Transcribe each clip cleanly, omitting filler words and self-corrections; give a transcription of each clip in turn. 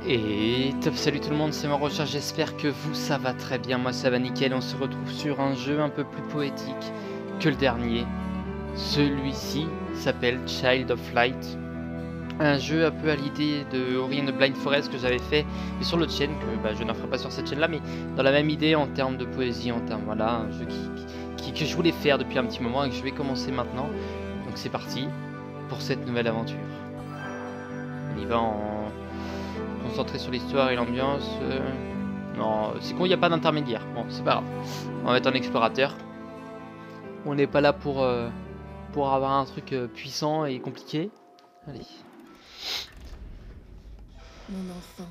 Et top, salut tout le monde, c'est Marocha, j'espère que vous ça va très bien, moi ça va nickel. On se retrouve sur un jeu un peu plus poétique que le dernier. Celui-ci s'appelle Child of Light, un jeu un peu à l'idée de Ori and the Blind Forest que j'avais fait et sur l'autre chaîne, que je n'en ferai pas sur cette chaîne là, mais dans la même idée en termes de poésie, en termes voilà, un jeu que je voulais faire depuis un petit moment et que je vais commencer maintenant. Donc c'est parti pour cette nouvelle aventure. On y va en concentré sur l'histoire et l'ambiance. Non, c'est con, il n'y a pas d'intermédiaire. Bon, c'est pas grave. On va être un explorateur. On n'est pas là pour avoir un truc puissant et compliqué. Allez. Mon enfant,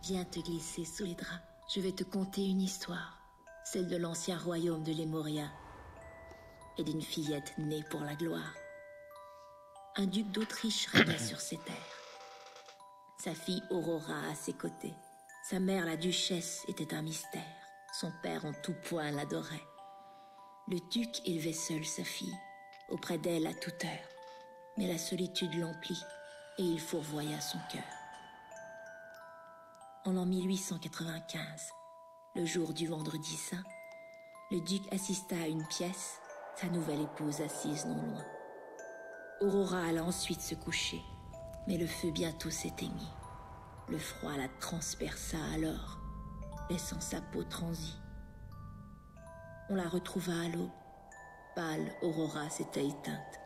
viens te glisser sous les draps. Je vais te conter une histoire. Celle de l'ancien royaume de Lemuria et d'une fillette née pour la gloire. Un duc d'Autriche régnait sur ces terres. Sa fille Aurora à ses côtés. Sa mère, la duchesse, était un mystère. Son père en tout point l'adorait. Le duc élevait seul sa fille, auprès d'elle à toute heure. Mais la solitude l'emplit, et il fourvoya son cœur. En l'an 1895, le jour du vendredi saint, le duc assista à une pièce, sa nouvelle épouse assise non loin. Aurora alla ensuite se coucher, mais le feu bientôt s'éteignit. Le froid la transperça alors, laissant sa peau transie. On la retrouva à l'aube. Pâle, Aurora s'était éteinte.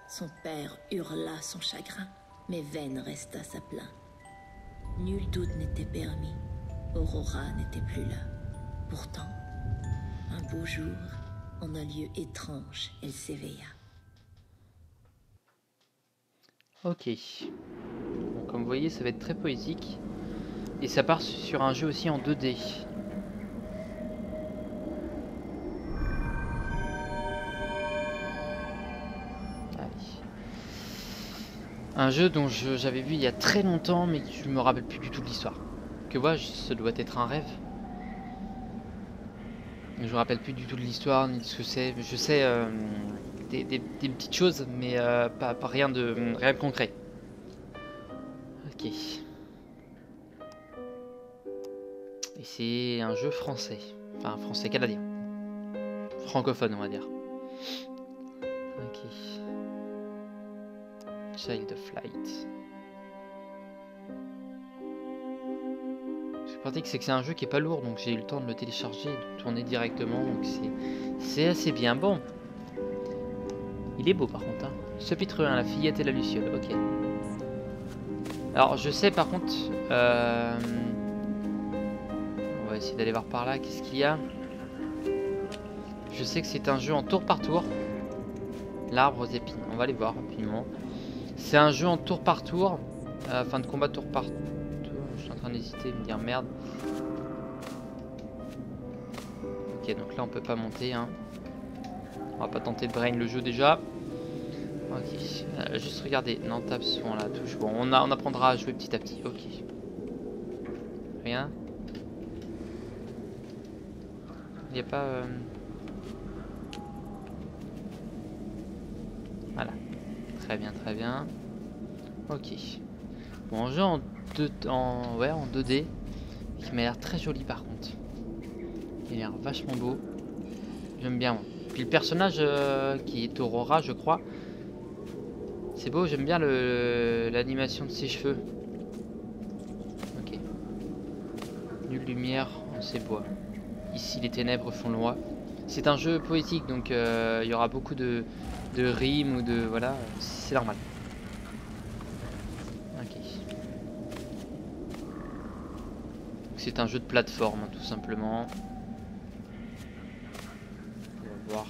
Son père hurla son chagrin, mais vaine resta sa plainte. Nul doute n'était permis, Aurora n'était plus là. Pourtant, un beau jour, en un lieu étrange, elle s'éveilla. Ok. Bon, comme vous voyez, ça va être très poétique. Et ça part sur un jeu aussi en 2D. Un jeu dont j'avais vu il y a très longtemps, mais que je me rappelle plus du tout de l'histoire. Que vois-je, ce doit être un rêve. Je me rappelle plus du tout de l'histoire, ni de ce que c'est. Je sais des petites choses, mais pas rien de concret. Ok. Et c'est un jeu français. Enfin, français-canadien. Francophone, on va dire. Ok. Child of Light. Ce pratique, c'est que c'est un jeu qui est pas lourd, donc j'ai eu le temps de le télécharger et de tourner directement, donc c'est assez bien. Bon. Il est beau par contre. Hein. Chapitre 1, la fillette et la luciole. Ok. Alors, je sais par contre... on va essayer d'aller voir par là. Qu'est-ce qu'il y a? Je sais que c'est un jeu en tour par tour. L'arbre aux épines. On va aller voir rapidement. C'est un jeu en tour par tour. Fin de combat tour par tour. Je suis en train d'hésiter, me dire merde. Ok, donc là on peut pas monter. Hein. On va pas tenter de brain le jeu déjà. Ok, juste regarder. Non, tape souvent la touche. Bon, on apprendra à jouer petit à petit. Ok. Rien. Il n'y a pas... Voilà. Très bien, très bien. Ok. Bon, un jeu en 2D. Qui m'a l'air très joli par contre. Il a l'air vachement beau. J'aime bien. Moi. Puis le personnage qui est Aurora, je crois. C'est beau, j'aime bien l'animation de ses cheveux. Ok. Nulle lumière en ces bois. Ici les ténèbres font loi. C'est un jeu poétique, donc il y aura beaucoup de rimes ou de... Voilà, c'est normal. Ok. C'est un jeu de plateforme, tout simplement. On va voir.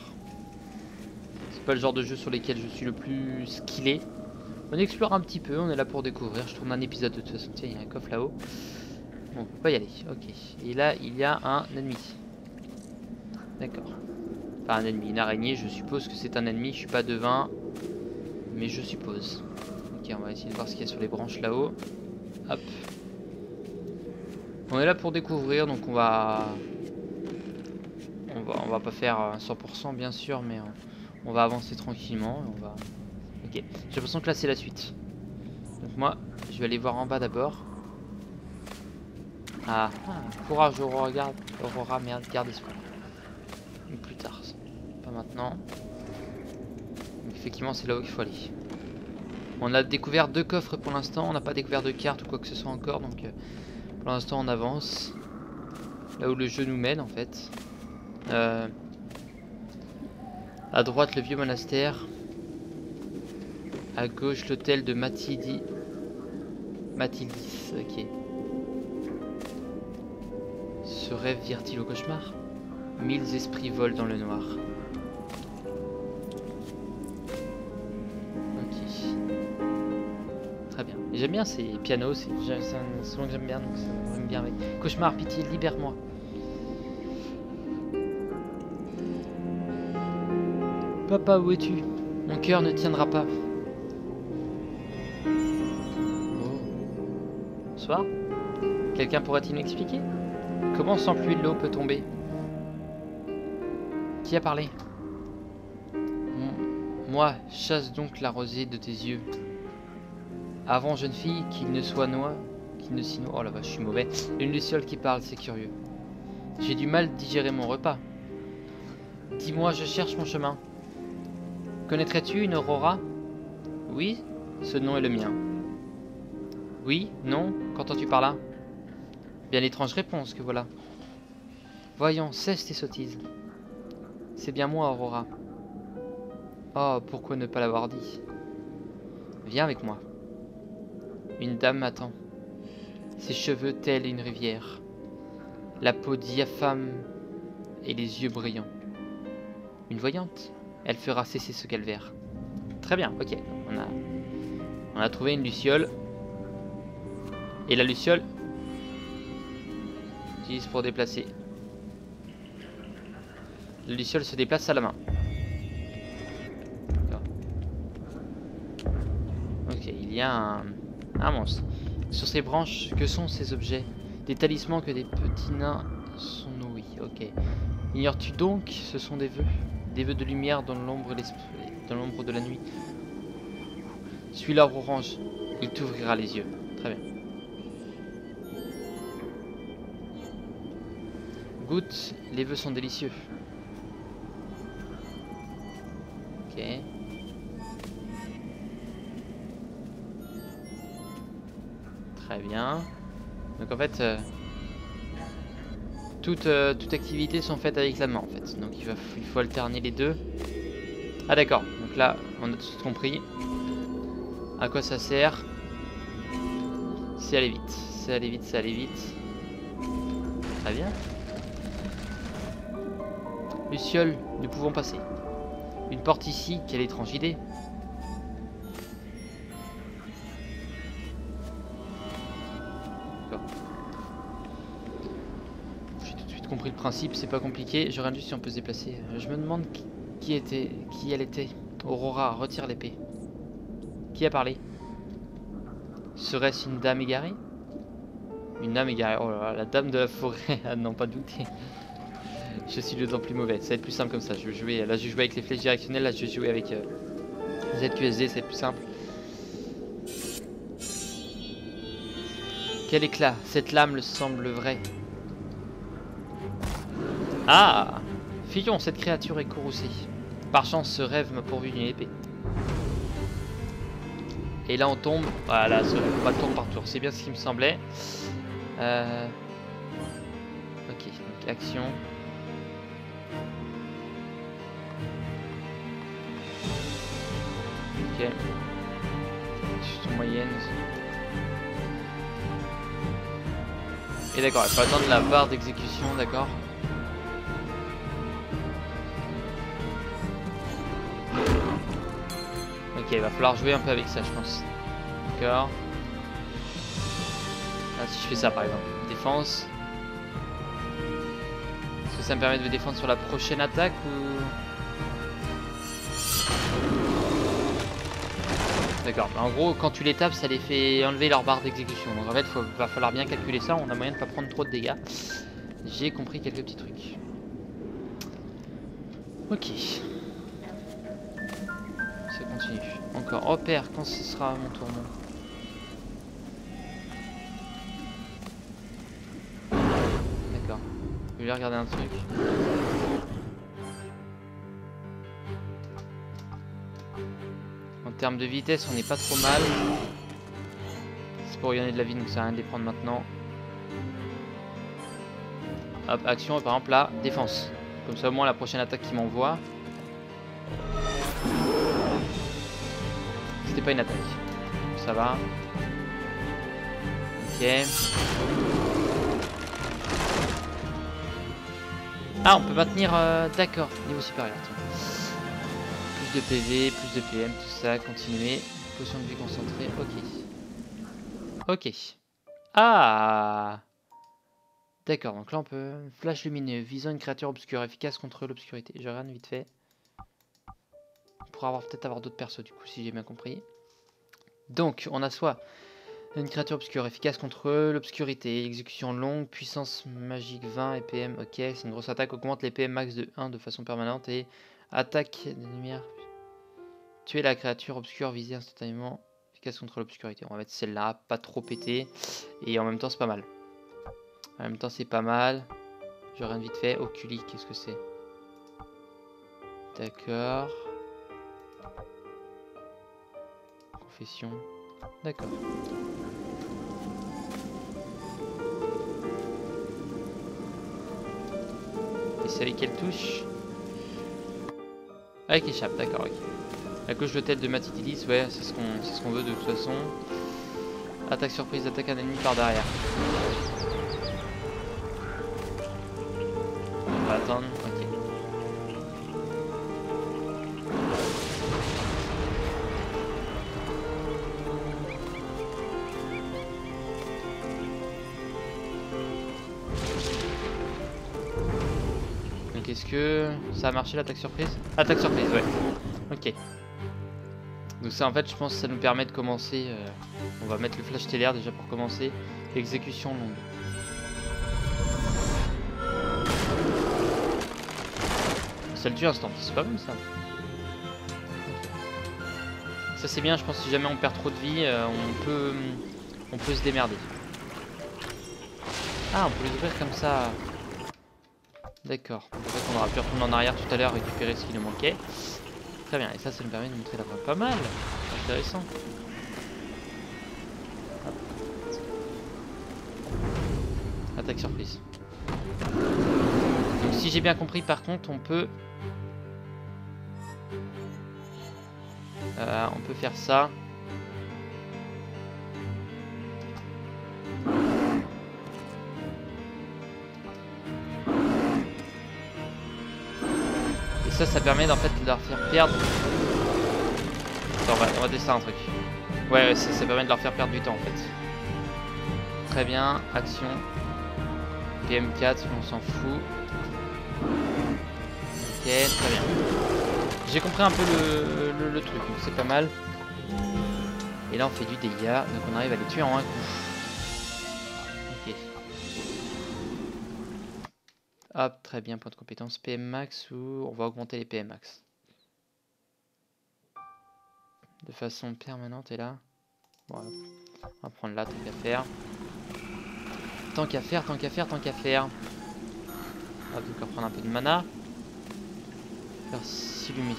C'est pas le genre de jeu sur lesquels je suis le plus skillé. On explore un petit peu, on est là pour découvrir. Je tourne un épisode de toute façon. Tiens, il y a un coffre là-haut. Bon, on peut pas y aller. Ok. Et là, il y a un ennemi. D'accord. Pas un ennemi, une araignée. Je suppose que c'est un ennemi. Je suis pas devin, mais je suppose. Ok, on va essayer de voir ce qu'il y a sur les branches là-haut. Hop. On est là pour découvrir, donc on va pas faire 100% bien sûr, mais on va avancer tranquillement. Ok. J'ai l'impression que là c'est la suite. Donc moi, je vais aller voir en bas d'abord. Ah, courage Aurora, Aurora, merde, garde espoir. Plus tard, pas maintenant. Donc, effectivement, c'est là où il faut aller. On a découvert 2 coffres pour l'instant, on n'a pas découvert de cartes ou quoi que ce soit encore, donc pour l'instant on avance. Là où le jeu nous mène en fait. À droite le vieux monastère. À gauche l'hôtel de Mathildis, ok. Ce rêve vire-t-il au cauchemar? 1000 esprits volent dans le noir. Ok. Très bien. J'aime bien ces pianos, c'est un son que j'aime bien, donc ça j'aime bien avec. Cauchemar, pitié, libère-moi. Papa, où es-tu? Mon cœur ne tiendra pas. Oh. Bonsoir. Quelqu'un pourrait-il m'expliquer? Comment sans pluie l'eau peut tomber? Qui a parlé? Moi, chasse donc la rosée de tes yeux. Avant, jeune fille, qu'il ne soit noie, qu'il ne s'y noie. Oh la vache, je suis mauvais. Une luciole qui parle, c'est curieux. J'ai du mal à digérer mon repas. Dis-moi, je cherche mon chemin. Connaîtrais-tu une Aurora? Oui, ce nom est le mien. Oui, non, qu'entends-tu par là? Bien l'étrange réponse que voilà. Voyons, cesse tes sottises. C'est bien moi, Aurora. Oh, pourquoi ne pas l'avoir dit? Viens avec moi. Une dame m'attend. Ses cheveux tels une rivière. La peau diaphane et les yeux brillants. Une voyante? Elle fera cesser ce calvaire. Très bien, ok. On a trouvé une luciole. Et la luciole utilise pour déplacer. La luciole se déplace à la main. Ok, il y a un monstre. Sur ces branches, que sont ces objets? Des talismans que des petits nains sont nourris. Ok. Ignores-tu donc? Ce sont des vœux. Des vœux de lumière dans l'ombre de la nuit. Suis l'arbre orange. Il t'ouvrira les yeux. Très bien. Goûte, les vœux sont délicieux. Ok. Très bien. Donc en fait, toute activité sont faites avec la main en fait. Donc il faut alterner les deux. Ah d'accord. Donc là, on a tout compris. À quoi ça sert? C'est aller vite. C'est aller vite, c'est aller vite. Très bien. Luciole, nous pouvons passer. Une porte ici, quelle étrange idée. J'ai tout de suite compris le principe, c'est pas compliqué. Je regarde juste si on peut se déplacer. Je me demande qui elle était. Aurora, retire l'épée. Qui a parlé? Serait-ce une dame égarée? Une dame égarée, oh là là, la dame de la forêt, à n'en pas douter. Je suis d'autant plus mauvais, ça va être plus simple comme ça. Je vais jouer, là je joue avec les flèches directionnelles, là je vais jouer avec ZQSD, c'est plus simple. Quel éclat, cette lame semble vraie. Ah, fillon, cette créature est courroucée. Par chance, ce rêve m'a pourvu d'une épée. Et là on tombe, voilà, ce rêve, on va tour par tour, c'est bien ce qui me semblait. Ok, donc action. Ok. Juste moyenne. Et d'accord, il faut attendre la barre d'exécution, d'accord. Ok, il va falloir jouer un peu avec ça, je pense. D'accord. Ah, si je fais ça par exemple, défense. Est-ce que ça me permet de me défendre sur la prochaine attaque ou... D'accord, en gros quand tu les tapes ça les fait enlever leur barre d'exécution. Donc en fait va falloir bien calculer ça, on a moyen de pas prendre trop de dégâts. J'ai compris quelques petits trucs. Ok. Ça continue. Encore. Oh père, quand ce sera mon tour? voulais regarder un truc. En termes de vitesse, on n'est pas trop mal. C'est pour gagner de la vie, donc ça sert à rien de les prendre maintenant. Hop, action, et par exemple là, défense. Comme ça au moins la prochaine attaque qu'il m'envoie. C'était pas une attaque. Ça va. Ok. Ah, on peut maintenir... D'accord, niveau supérieur. Tiens. Plus de PV, plus de PM, tout ça, continuer. Potion de vie concentrée, ok. Ok. Ah! D'accord, donc là on peut... Flash lumineux, visant une créature obscure, efficace contre l'obscurité. Je regarde vite fait. On pourra peut-être avoir d'autres persos du coup, si j'ai bien compris. Donc, on a soit une créature obscure, efficace contre l'obscurité, exécution longue, puissance magique 20 et PM, ok. C'est une grosse attaque, augmente les PM max de 1 de façon permanente et attaque de lumière. Tuer la créature obscure visée instantanément, efficace contre l'obscurité. On va mettre celle-là, pas trop pété. Et en même temps, c'est pas mal. En même temps, c'est pas mal. Je regarde vite fait. Oculi, qu'est-ce que c'est? D'accord. Confession. D'accord. Et c'est avec quelle touche? Avec échappe, d'accord, ok. La cloche de tête de Matitilis, ouais, c'est ce qu'on veut de toute façon. Attaque surprise, attaque un ennemi par derrière. On va attendre, ok. Donc est-ce que ça a marché l'attaque surprise? Attaque surprise, ouais. Ok. Donc ça en fait je pense que ça nous permet de commencer. On va mettre le flash stellaire déjà pour commencer. Exécution longue. Ça le tue instant, c'est pas mal ça. Ça c'est bien, je pense que si jamais on perd trop de vie, on peut se démerder. Ah, on peut les ouvrir comme ça. D'accord. En fait, on aura pu retourner en arrière tout à l'heure, récupérer ce qui nous manquait. Très bien, et ça nous permet de montrer la voie. Pas mal. Intéressant. Hop. Attaque surprise. Donc si j'ai bien compris, par contre, on peut faire ça. Et ça permet en fait de leur faire perdre. Attends, on va tester un truc. Ouais, ça permet de leur faire perdre du temps en fait. Très bien, action. PM4, on s'en fout. Ok, très bien. J'ai compris un peu le truc, donc c'est pas mal. Et là on fait du dégât, donc on arrive à les tuer en un coup. Ok. Hop, très bien, point de compétence PM max ou on va augmenter les PM max. De façon permanente et là. Voilà. On va prendre là, tant qu'à faire. Tant qu'à faire, tant qu'à faire, tant qu'à faire. Hop, donc on va prendre un peu de mana. Faire s'illuminer.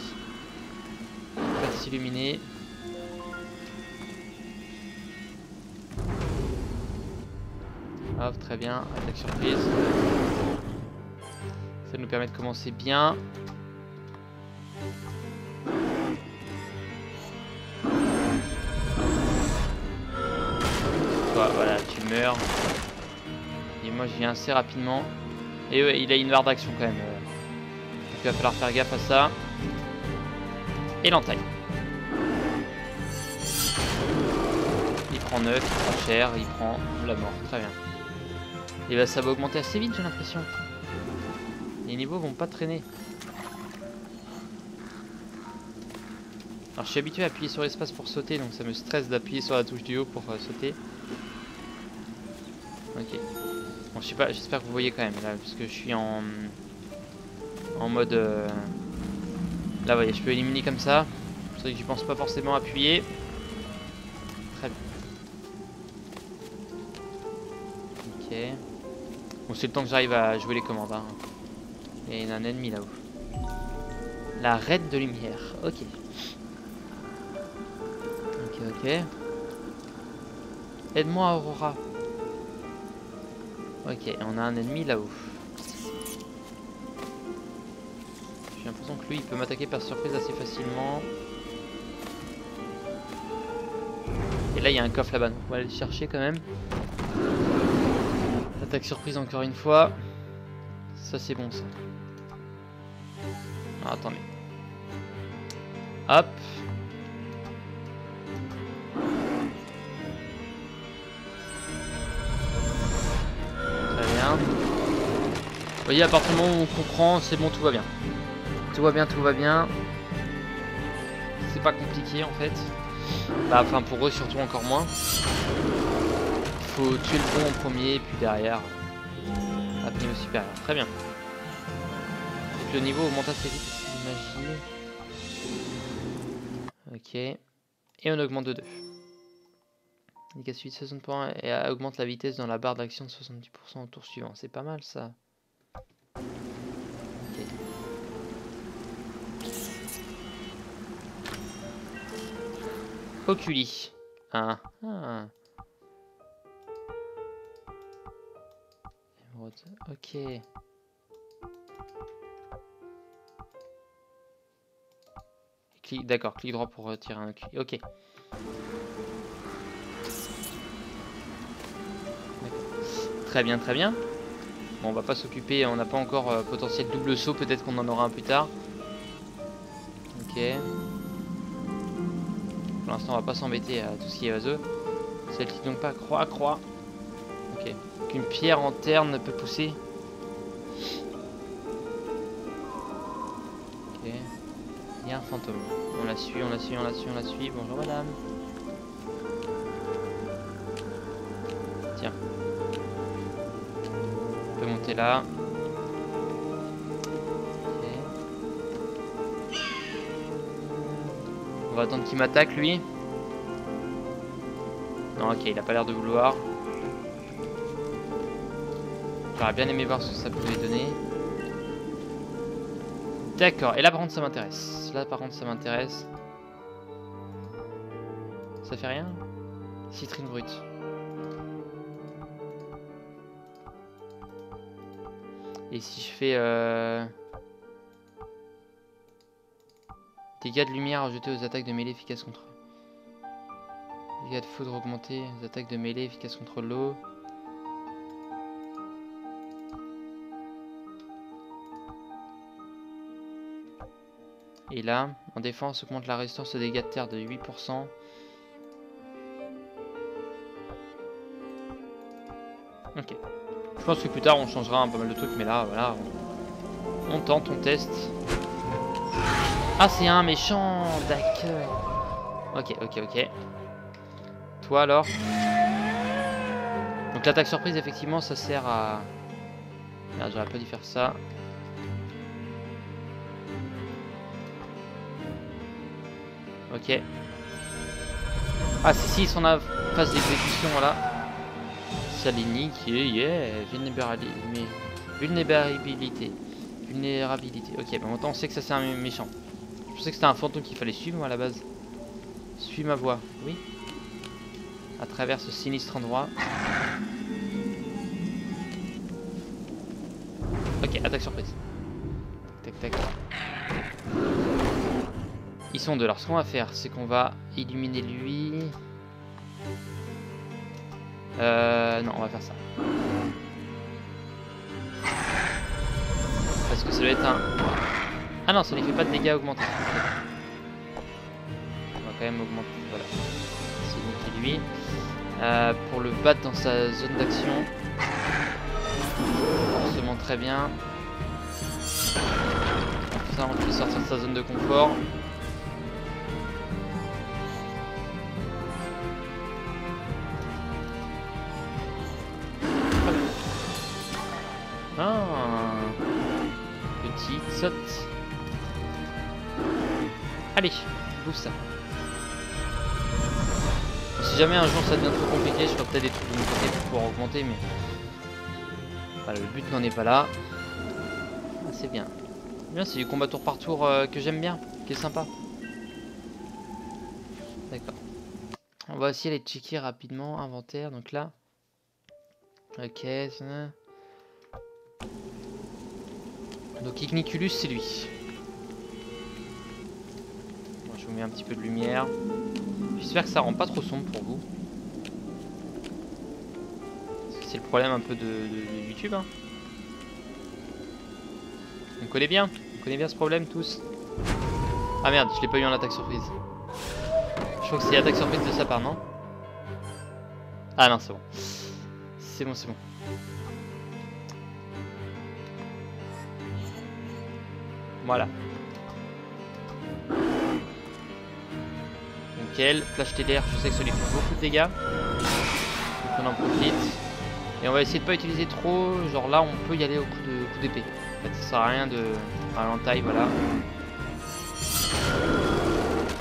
Faire s'illuminer. Hop, très bien. Attaque surprise. Ça nous permet de commencer bien. Toi, voilà, tu meurs. Et moi, je viens assez rapidement. Et ouais, il a une barre d'action quand même. Donc il va falloir faire gaffe à ça. Et l'entaille. Il prend 9, il prend cher, il prend la mort. Très bien. Et bah ça va augmenter assez vite, j'ai l'impression. Les niveaux vont pas traîner. Alors je suis habitué à appuyer sur l'espace pour sauter, donc ça me stresse d'appuyer sur la touche du haut pour sauter. Ok. Bon, je sais pas, j'espère que vous voyez quand même là, parce que je suis en mode. Là, vous voyez, je peux éliminer comme ça. C'est vrai que j'y pense pas forcément appuyer. Très bien. Ok. Bon, c'est le temps que j'arrive à jouer les commandes. Hein. Et il y a un ennemi là-haut. La reine de lumière. Ok. Ok. Aide-moi, Aurora. Ok, on a un ennemi là-haut. J'ai l'impression que lui, il peut m'attaquer par surprise assez facilement. Et là, il y a un coffre là-bas. On va aller le chercher quand même. Attaque surprise encore une fois. Ça, c'est bon, ça. Ah, attendez. Hop. Très bien. Vous voyez, à partir du moment où on comprend, c'est bon, tout va bien. Tout va bien, tout va bien. C'est pas compliqué en fait. Bah, enfin, pour eux, surtout encore moins. Faut tuer le bon en premier, puis derrière, la prime supérieure. Très bien. Donc, le niveau augmente assez vite, magie. Ok. Et on augmente de 2. Dégâts suite 60% et augmente la vitesse dans la barre d'action de 70% au tour suivant. C'est pas mal ça. Ok. Oculi. Ah. Ok. D'accord, clic droit pour retirer un oculi. Ok. Très bien, très bien. Bon, on va pas s'occuper, on n'a pas encore potentiel double saut, peut-être qu'on en aura un plus tard. Ok. Pour l'instant, on va pas s'embêter à tout ce qui est vaseux. Celle-ci donc pas croix. Ok. Qu'une pierre en terre ne peut pousser. Ok. Il y a un fantôme. On la suit. Bonjour madame. Tiens. On peut monter là. Ok. On va attendre qu'il m'attaque lui. Non, ok, il a pas l'air de vouloir. J'aurais bien aimé voir ce que ça pouvait donner. D'accord, et là par contre ça m'intéresse. Ça fait rien? Citrine brute. Et si je fais dégâts de lumière ajoutés aux attaques de mêlée efficaces contre eux. Dégâts de foudre augmentés aux attaques de mêlée efficaces contre l'eau. Et là, en défense, augmente la résistance aux dégâts de terre de 8%. Ok. Je pense que plus tard on changera un pas mal de trucs, mais là, voilà. On tente, on teste. Ah, c'est un méchant, d'accord. Ok. Toi alors. Donc l'attaque surprise, effectivement, ça sert à... Merde, j'aurais pas dû faire ça. Ok. Ah si, ils sont en phase d'exécution là. Salini qui est vulnérabilité. Ok, bon maintenant on sait que ça c'est un méchant. Je pensais que c'était un fantôme qu'il fallait suivre moi à la base. Suis ma voie, oui. À travers ce sinistre endroit. Ok, attaque surprise. Tac. Ils sont deux. Alors ce qu'on va faire, c'est qu'on va illuminer lui. Non, on va faire ça. Parce que ça doit être un... Ah non, ça ne fait pas de dégâts augmentés. On va quand même augmenter. Voilà. C'est niqué lui. Pour le battre dans sa zone d'action. Forcément très bien. Comme ça, on peut sortir de sa zone de confort. Ah, petite saute. Allez, bouffe ça. Si jamais un jour ça devient trop compliqué, je ferai peut-être des trucs de mon côté pour pouvoir augmenter, mais Voilà, le but n'en est pas là. Ah, c'est bien. Bien, c'est du combat tour par tour que j'aime bien, qui est sympa. D'accord. On va aussi aller checker rapidement, inventaire, donc là. Ok, donc Igniculus, c'est lui. Bon, je vous mets un petit peu de lumière. J'espère que ça rend pas trop sombre pour vous. C'est le problème un peu de YouTube. Hein. On connaît bien ce problème tous. Ah merde, je l'ai pas eu en attaque surprise. Je crois que c'est attaque surprise de sa part, non? Ah non, c'est bon. C'est bon, c'est bon. Voilà. Nickel. Flash TDR, je sais que ça lui fait beaucoup de dégâts. Donc on en profite. Et on va essayer de pas utiliser trop. Genre là, on peut y aller au coup d'épée. En fait, ça sert à rien de ralentaille, voilà.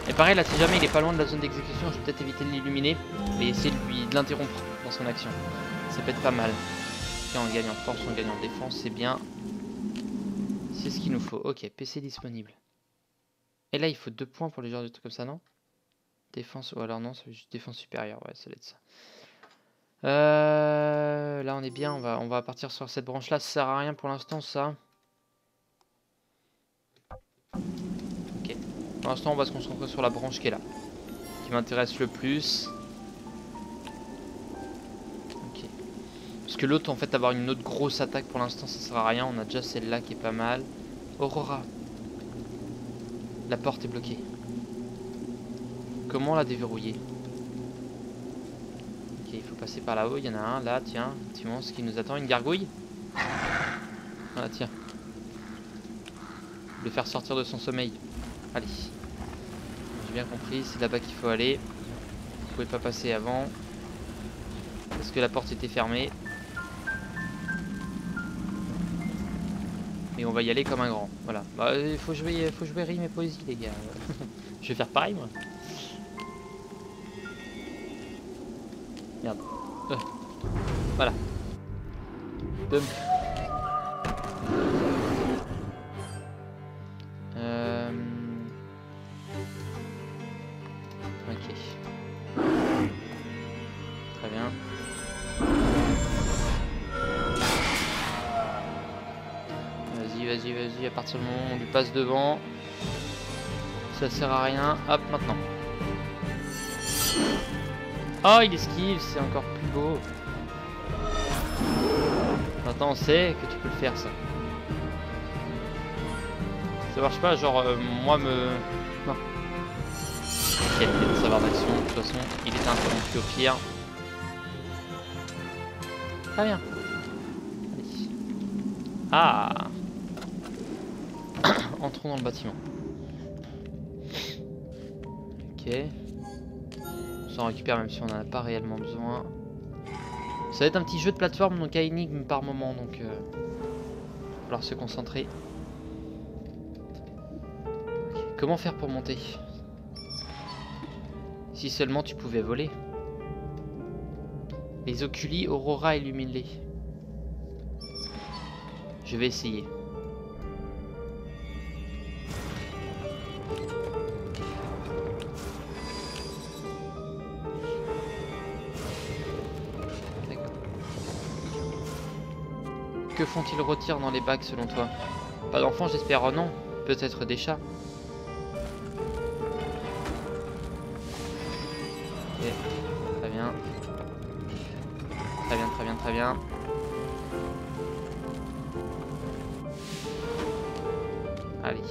Et pareil, là, si jamais il est pas loin de la zone d'exécution, je vais peut-être éviter de l'illuminer et essayer de l'interrompre dans son action. Ça peut être pas mal. Ok, on gagne en force, on gagne en défense, c'est bien. C'est ce qu'il nous faut. Ok, PC disponible. Et là, il faut 2 points pour les genres de trucs comme ça, non? Défense, ou alors non, c'est juste défense supérieure, ouais, ça doit être ça. Là, on est bien, on va partir sur cette branche-là. Ça sert à rien pour l'instant, ça. Ok. Pour l'instant, on va se concentrer sur la branche qui est là. Qui m'intéresse le plus. Ok. Parce que l'autre, en fait, avoir une autre grosse attaque pour l'instant, ça sert à rien. On a déjà celle-là qui est pas mal. Aurora. La porte est bloquée. Comment la déverrouiller? Ok, il faut passer par là-haut. Il y en a un là, tiens. Effectivement, ce qui nous attend, une gargouille. Ah, tiens. Le faire sortir de son sommeil. Allez. J'ai bien compris, c'est là-bas qu'il faut aller. Vous pouvez pas passer avant. Parce que la porte était fermée. Et on va y aller comme un grand. Voilà. Bah, faut jouer rime et poésie, les gars. Je vais faire pareil, moi. Merde. Voilà. Bum. Ok. Très bien. Vas-y, à partir du moment où on lui passe devant, ça sert à rien. Hop, maintenant. Oh, il esquive, c'est encore plus beau. Maintenant, on sait que tu peux le faire, ça. Ça marche pas, genre, moi me... Non. Ok, il vient de savoir d'action, de toute façon, il était interrompu au pire. Très bien. Allez. Ah. Entrons dans le bâtiment. Ok. On s'en récupère même si on n'en a pas réellement besoin. Ça va être un petit jeu de plateforme, donc à énigme par moment, donc il va falloir se concentrer. Okay. Comment faire pour monter? Si seulement tu pouvais voler. Les oculi Aurora illumine-les. Je vais essayer. Que font-ils rôtir dans les bacs selon toi? Pas d'enfants j'espère, oh non. Peut-être des chats. Ok, très bien. Très bien. Allez.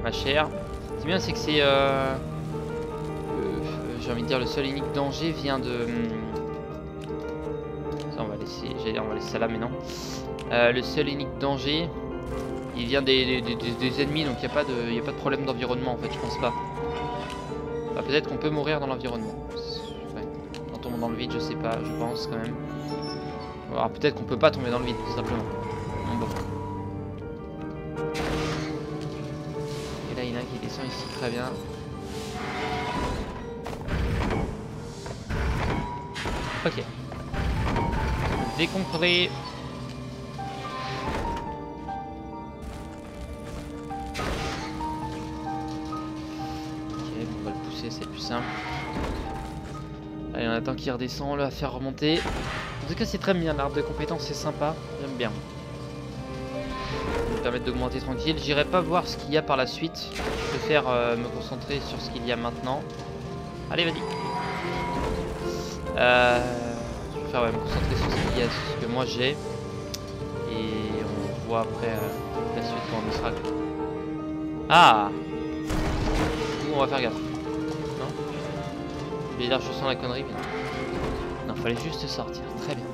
Ma chère. C'est bien, c'est que c'est... j'ai envie de dire le seul et unique danger vient de... Ça, on va laisser... on va laisser ça là, mais non. Le seul et unique danger, il vient des ennemis, donc il n'y a pas de problème d'environnement en fait, je pense pas. Bah, peut-être qu'on peut mourir dans l'environnement. Ouais. En tombant dans le vide, je sais pas, je pense quand même. Alors peut-être qu'on peut pas tomber dans le vide, tout simplement. Bon. Et là, il y en a un qui descend ici, très bien. Ok. décontré. Ok, on va le pousser, c'est plus simple. Allez, on attend qu'il redescend, on l'a fait remonter. En tout cas, c'est très bien, l'arbre de compétences, c'est sympa, j'aime bien. Ça va me permettre d'augmenter tranquille. J'irai pas voir ce qu'il y a par la suite. Je préfère me concentrer sur ce qu'il y a maintenant. Allez, vas-y. Je préfère me concentrer sur ce qu'il y a, sur ce que moi j'ai. Et on voit après la suite quand on y sera. Ah! On va faire gaffe. Non? Je vais dire, je sens la connerie, mais non, fallait juste sortir. Très bien.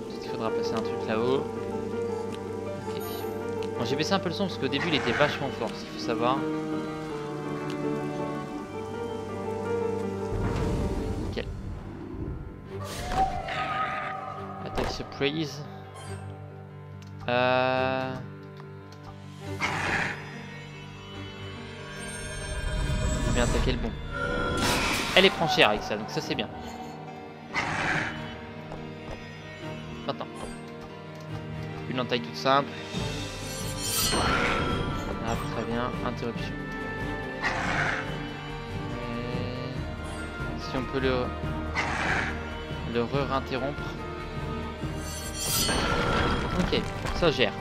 Peut-être qu'il faudra passer un truc là-haut. Ok. Bon, j'ai baissé un peu le son parce qu'au début il était vachement fort, il faut savoir. Nickel. Attaque surprise. J'ai bien attaqué le bon. Elle est prend cher avec ça, donc ça c'est bien. Maintenant. Une entaille toute simple. Ah, très bien. Interruption. Et si on peut le re-interrompre. Ok, ça gère.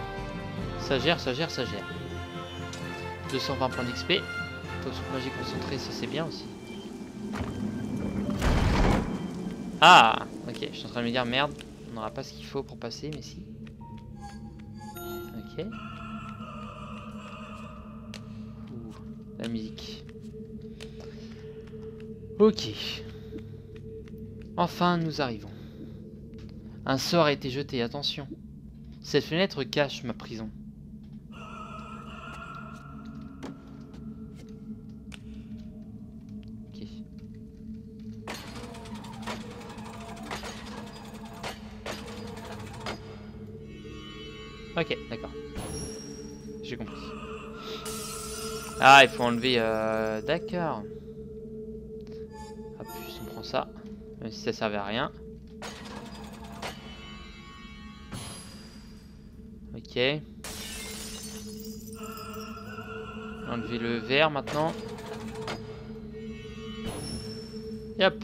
Ça gère. 220 points d'XP. Potion magique concentrée, ça c'est bien aussi. Ah, ok, je suis en train de me dire merde, on n'aura pas ce qu'il faut pour passer, mais si. Ok. Ouh, la musique. Ok. Enfin, nous arrivons. Un sort a été jeté, attention. Cette fenêtre cache ma prison. Ok. Ok, d'accord. J'ai compris. Ah, il faut enlever... D'accord. Hop, on prend ça. Même si ça servait à rien. Ok. Enlever le verre maintenant. Et hop.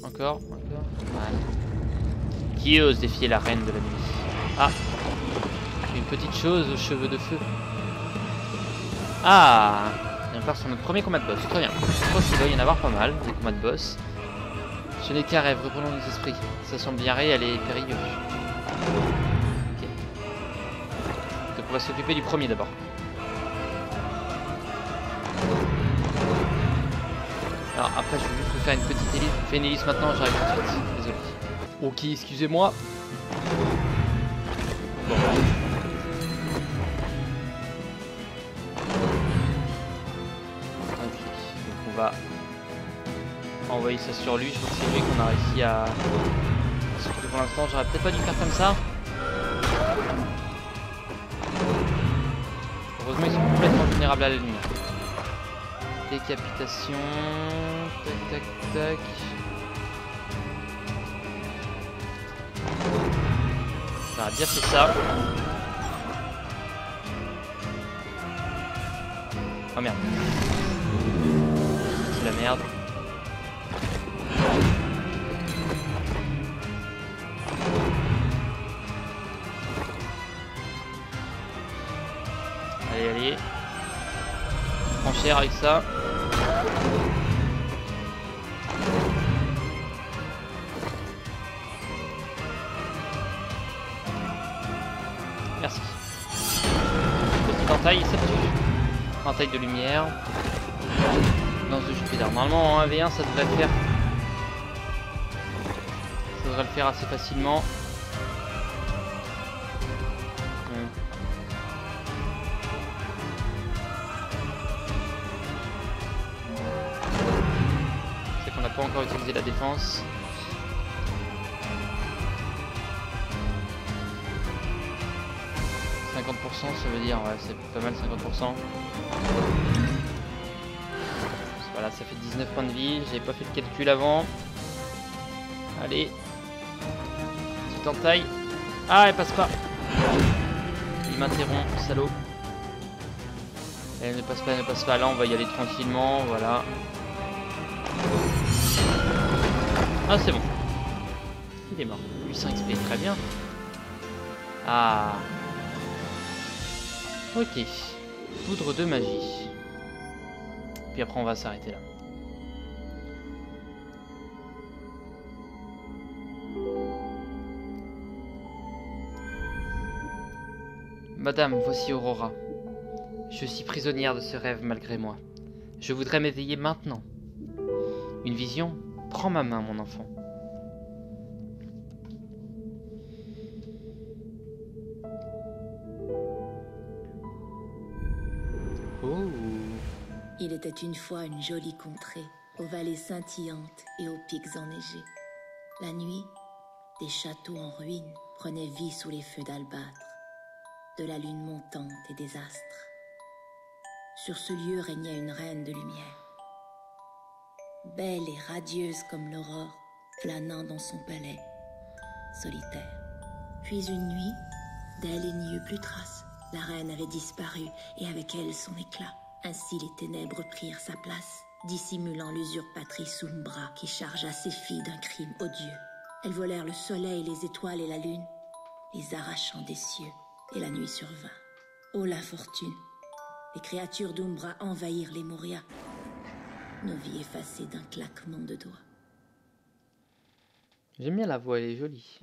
Encore. Voilà. Qui ose défier la reine de la nuit? Ah. Une petite chose aux cheveux de feu. Ah. Et on part sur notre premier combat de boss. Très bien. Je pense qu'il doit y en avoir pas mal, des combats de boss. Ce n'est qu'un rêve, reprenons nos esprits. Ça semble bien réel et périlleux. Ok. Donc on va s'occuper du premier d'abord. Alors après je vais juste vous faire une petite hélice. Je fais une hélice maintenant, j'arrive tout de suite. Désolé. Ok, excusez-moi. Bon. Ok, donc on va envoyer ça sur lui. Je crois que c'est lui qu'on a réussi à... Surtout pour l'instant, j'aurais peut-être pas dû faire comme ça. Heureusement, ils sont complètement vulnérables à la lumière. Décapitation. Tac, tac, tac. Ça a bien fait ça. Oh merde. C'est la merde. Allez. Prends cher avec ça. Merci. Petite entaille, ça tue. Entaille de lumière. Lance de Jupiter. Normalement en 1v1 ça devrait le faire. Ça devrait le faire assez facilement. C'est qu'on n'a pas encore utilisé la défense. Ça veut dire, ouais, c'est pas mal 50%. C'est pas Voilà, ça fait 19 points de vie. J'avais pas fait le calcul avant. Allez. Petite entaille. Ah, elle passe pas. Il m'interrompt, salaud. Elle ne passe pas, elle ne passe pas. Là, on va y aller tranquillement. Voilà. Ah, c'est bon. Il est mort. 800 XP, très bien. Ah. Ok. Poudre de magie. Puis après, on va s'arrêter là. Madame, voici Aurora. Je suis prisonnière de ce rêve malgré moi. Je voudrais m'éveiller maintenant. Une vision? Prends ma main, mon enfant. Oh. Il était une fois une jolie contrée, aux vallées scintillantes et aux pics enneigés. La nuit, des châteaux en ruine prenaient vie sous les feux d'albâtre, de la lune montante et des astres. Sur ce lieu régnait une reine de lumière. Belle et radieuse comme l'aurore, flânant dans son palais, solitaire. Puis une nuit, d'elle il n'y eut plus trace. La reine avait disparu, et avec elle son éclat. Ainsi les ténèbres prirent sa place, dissimulant l'usurpatrice Umbra qui chargea ses filles d'un crime odieux. Elles volèrent le soleil, les étoiles et la lune, les arrachant des cieux, et la nuit survint. Ô l'infortune! Les créatures d'Umbra envahirent les Moria, nos vies effacées d'un claquement de doigts. J'aime bien la voix, elle est jolie.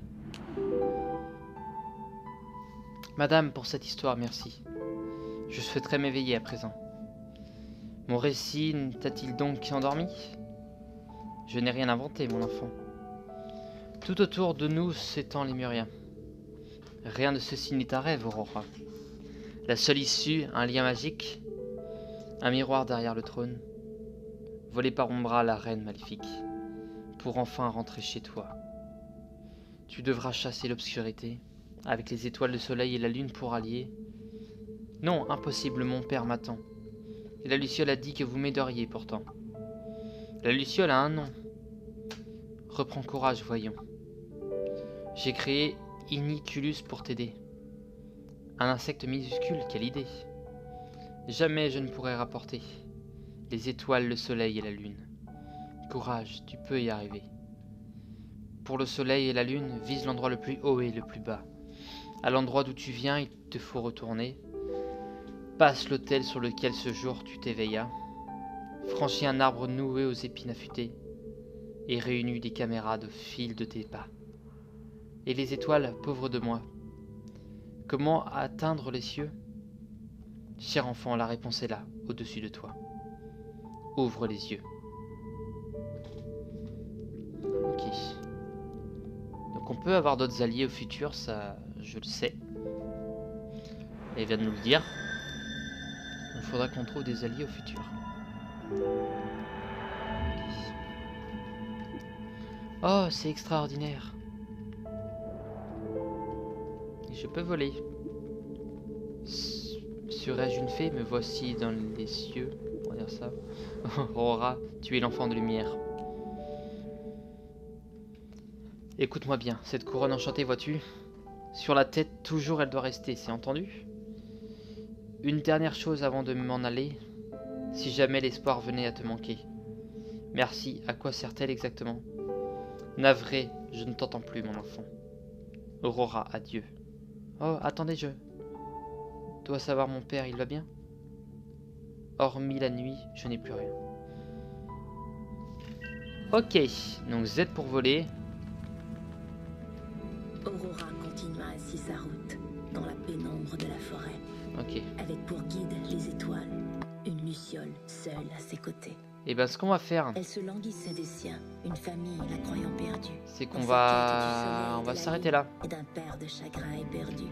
Madame, pour cette histoire, merci. Je souhaiterais m'éveiller à présent. Mon récit t'a-t-il donc endormi? Je n'ai rien inventé, mon enfant. Tout autour de nous s'étend les Muriens. Rien de ceci n'est un rêve, Aurora. La seule issue, un lien magique, un miroir derrière le trône, volé par Umbra, la reine maléfique, pour enfin rentrer chez toi. Tu devras chasser l'obscurité, avec les étoiles, le soleil et la lune pour allier. Non, impossible, mon père m'attend. Et la Luciole a dit que vous m'aideriez pourtant. La Luciole a un nom. Reprends courage, voyons. J'ai créé Iniculus pour t'aider. Un insecte minuscule, quelle idée. Jamais je ne pourrai rapporter les étoiles, le soleil et la lune. Courage, tu peux y arriver. Pour le soleil et la lune, vise l'endroit le plus haut et le plus bas. À l'endroit d'où tu viens, il te faut retourner. Passe l'autel sur lequel ce jour tu t'éveillas. Franchis un arbre noué aux épines affûtées et réunis des camarades au fil de tes pas. Et les étoiles, pauvre de moi, comment atteindre les cieux? Cher enfant, la réponse est là, au-dessus de toi. Ouvre les yeux. Ok. Donc on peut avoir d'autres alliés au futur, ça je le sais. Elle vient de nous le dire. Il faudra qu'on trouve des alliés au futur. Oh, c'est extraordinaire. Et je peux voler. Serais-je une fée? Me voici dans les cieux. On va dire ça. Aurora, tu es l'enfant de lumière. Écoute-moi bien, cette couronne enchantée, vois-tu? Sur la tête, toujours elle doit rester, c'est entendu? Une dernière chose avant de m'en aller, si jamais l'espoir venait à te manquer. Merci, à quoi sert-elle exactement? Navré, je ne t'entends plus, mon enfant. Aurora, adieu. Oh, attendez, je dois savoir, mon père, il va bien? Hormis la nuit, je n'ai plus rien. Ok, donc Z pour voler. Aurora continua ainsi sa route, dans la pénombre de la forêt. Ok. Avec pour guide les étoiles, une luciole seule à ses côtés. Et ben ce qu'on va faire, Elle se languissait des siens, une famille la croyant perdue. c'est qu'on va s'arrêter là. Et d'un père de chagrin éperdu.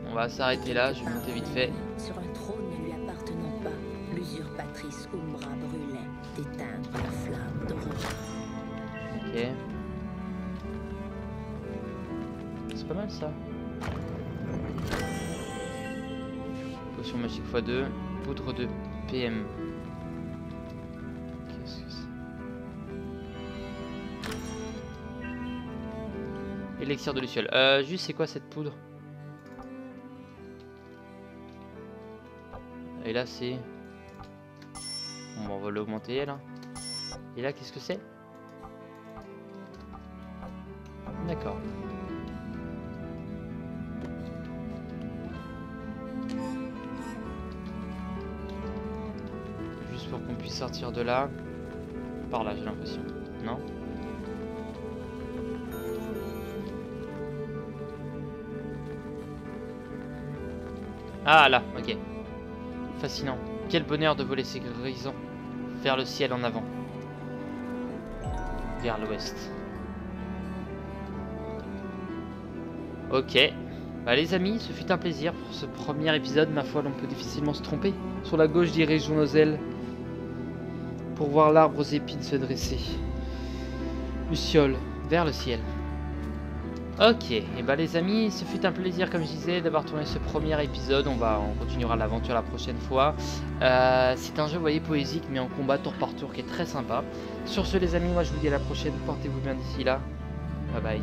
On va s'arrêter là, je vais monter vite fait. Sur un trône ne lui appartenant pas, l'usurpatrice Umbra brûlait d'éteindre la flamme d'Aurora. Ok. C'est pas mal ça. Potion magique x2, poudre de PM. Élixir de luciole. Juste, c'est quoi cette poudre? Et là, c'est... Bon, on va l'augmenter, là. Et là, qu'est-ce que c'est? D'accord. Juste pour qu'on puisse sortir de là. Par là, j'ai l'impression. Non? Ah là, ok. Fascinant. Quel bonheur de voler ces grisons vers le ciel en avant. Vers l'ouest. Ok. Bah les amis, ce fut un plaisir pour ce premier épisode. Ma foi, l'on peut difficilement se tromper. Sur la gauche, dirigeons nos ailes pour voir l'arbre aux épines se dresser. Luciole, vers le ciel. Ok, et bah les amis, ce fut un plaisir comme je disais d'avoir tourné ce premier épisode. On continuera l'aventure la prochaine fois. C'est un jeu, vous voyez, poésique mais en combat tour par tour qui est très sympa. Sur ce les amis, moi je vous dis à la prochaine, portez-vous bien d'ici là. Bye bye.